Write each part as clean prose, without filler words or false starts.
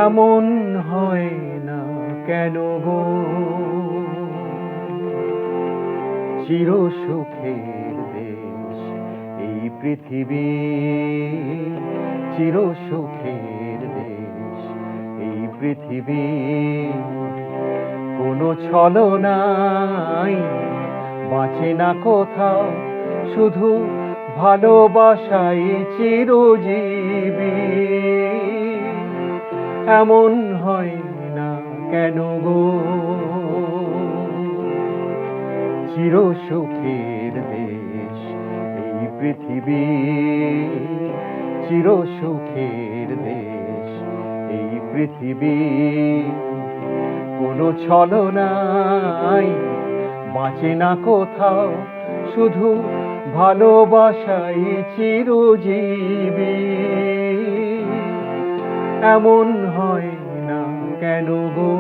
এমন হয় না কেন গো, চির সুখের দেশ এই পৃথিবী, চির সুখের দেশ এই পৃথিবী। কোনো ছলনাই বাঁচে না কোথাও, শুধু ভালোবাসাই চিরজীবী। এমন হয় না কেন গো, চির সুখের দেশ এই পৃথিবী, চির সুখের দেশ এই পৃথিবী। কোনো ছলনাই বাঁচে না কোথাও, শুধু ভালোবাসাই চিরজীবী। এমন হয় না কেন গো,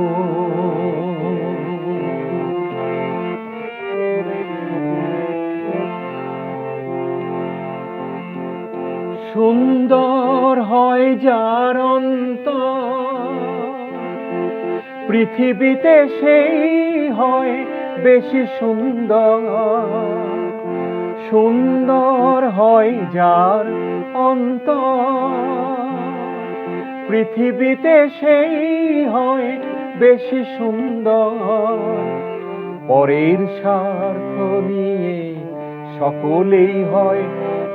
সুন্দর হয় যার অন্তর, পৃথিবীতে সেই হয় বেশি সুন্দর। সুন্দর হয় যার অন্তর, পৃথিবীতে সেই হয় বেশি সুন্দর। পরের স্বার্থ নিয়ে সকলেই হয়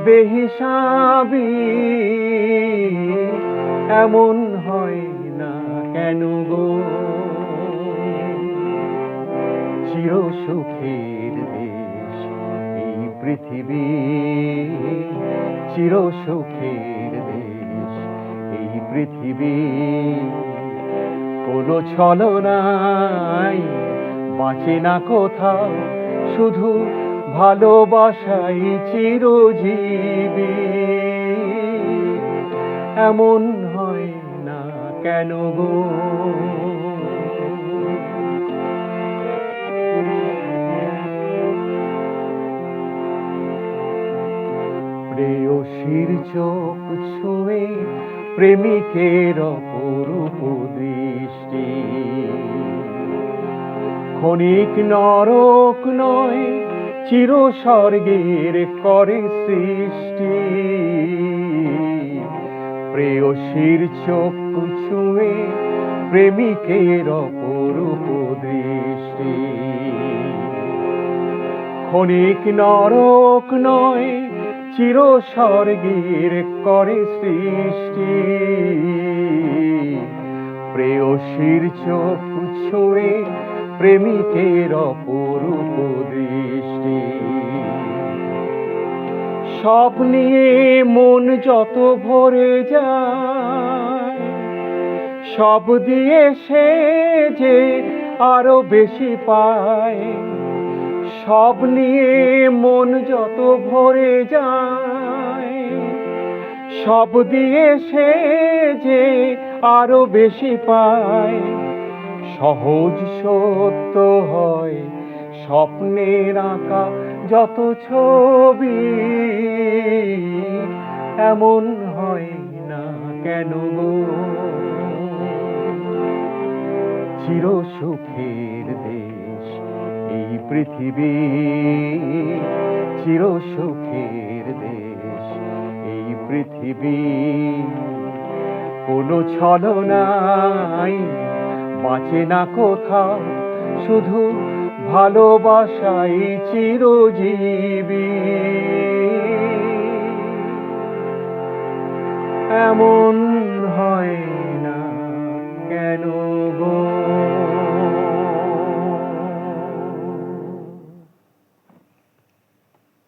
বেহিসাবি। এমন হয় না কেন গো, চির সুখের দেশ এই পৃথিবী, চির সুখের দেশ এই পৃথিবী। কোনো ছলনাই বাঁচে না কোথাও, শুধু ভালোবাসাই চিরজীবী। এমন হয় না কেন গো, প্রেয়সীর চোখ ছুঁয়ে প্রেমিকের অপরূপ দৃষ্টি, ক্ষণিক নরক নয় চির স্বর্গের করে সৃষ্টি। প্রেয়সীর চোখ ছুঁয়ে প্রেমিকের অপরূপ দৃষ্টি, ক্ষণিক নরক নয় চির স্বর্গের করে সৃষ্টি। প্রেয়সীর চোখ ছুঁয়ে প্রেমিকের অপরূপ দৃষ্টি। সব নিয়ে মন যত ভরে যায়, সব দিয়ে সে যে আরো বেশি পায়। সব নিয়ে মন যত ভরে যায়, সব দিয়ে সে যে আরো বেশি পায়। সহজ সত্য হয় স্বপ্নের আঁকা যত ছবি, এমন হয় না কেন গো, চির সুখের দেশ এই পৃথিবী, চির সুখের দেশ এই পৃথিবী। কোনো ছলনাই বাঁচে না কোথাও, শুধু ভালোবাসাই চিরজীবী। এমন হয় না কেন গো।